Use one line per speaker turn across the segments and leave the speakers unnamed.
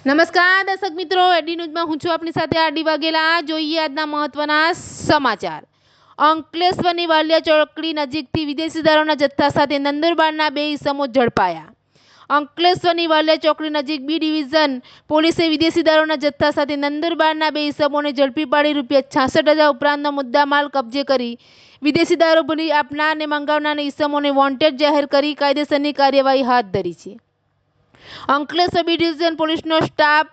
નમસ્કાર દર્શક મિત્રો, એડી ન્યૂઝમાં હું છું આપની સાથે આરડી વાઘેલા। જોઈએ આજના મહત્વના સમાચાર। અંકલેશ્વરની વાલિયા ચોકડી નજીકથી વિદેશી દારૂના જથ્થા સાથે નંદુરબારના 2 ઇસમો ઝડપાયા। અંકલેશ્વરની વાલિયા ચોકડી નજીક બી ડિવિઝન પોલીસે વિદેશી દારૂના જથ્થા સાથે નંદુરબારના 2 ઇસમોને ઝડપી પાડી ₹66,000 ઉપરાંતનો મુદ્દામાલ કબજે કરી વિદેશી દારૂ ભરી આપનાર અને મંગાવનાર ઇસમોને વોન્ટેડ જાહેર કરી કાયદેસરની કાર્યવાહી હાથ ધરી છે। અંકલેશ્વર બી ડિવિઝન પોલીસનો સ્ટાફ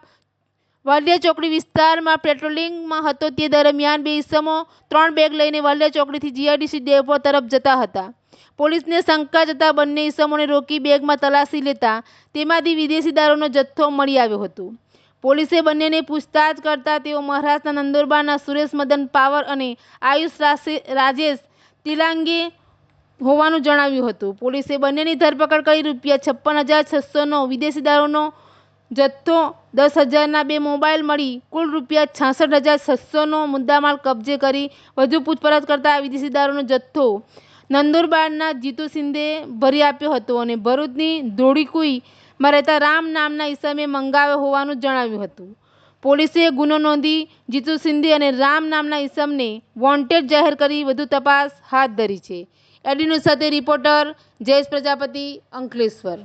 વાલિયા ચોકડી વિસ્તારમાં પેટ્રોલિંગમાં હતો તે દરમિયાન 2 ઇસમો 3 બેગ લઈને વાલિયા ચોકડીથી જીઆઈડીસી ડેપો તરફ જતા હતા। પોલીસને શંકા જતા બંને ઇસમોને રોકી બેગમાં તલાશી લેતા તેમાંથી વિદેશી દારૂનો જથ્થો મળી આવ્યો હતો। પોલીસે બંનેને પૂછતાછ કરતા તેઓ મહારાષ્ટ્રના નંદુરબારના સુરેશ મદન પાવર અને આયુષ રાજેશ તિલાંગે હોવાનું જણાવ્યું હતું। પોલીસે બંનેની ધરપકડ કરી ₹56,600નો વિદેશી દારૂનો જથ્થો, 10,000ના 2 મોબાઈલ મળી કુલ ₹66,600નો મુદ્દામાલ કબજે કરી વધુ પૂછપરછ કરતા વિદેશી દારૂનો જથ્થો નંદુરબારના જીતુ શિંદેએ ભરી આપ્યો હતો અને ભરૂચની ધોળીકુઈમાં રહેતા રામ નામના ઇસમે મંગાવ્યો હોવાનું જણાવ્યું હતું। પોલીસે ગુનો નોંધી જીતુ શિંદે અને રામ નામના ઇસમને વોન્ટેડ જાહેર કરી વધુ તપાસ હાથ ધરી છે। એડી ન્યૂઝ સાથે રિપોર્ટર જયેશ પ્રજાપતિ, અંકલેશ્વર।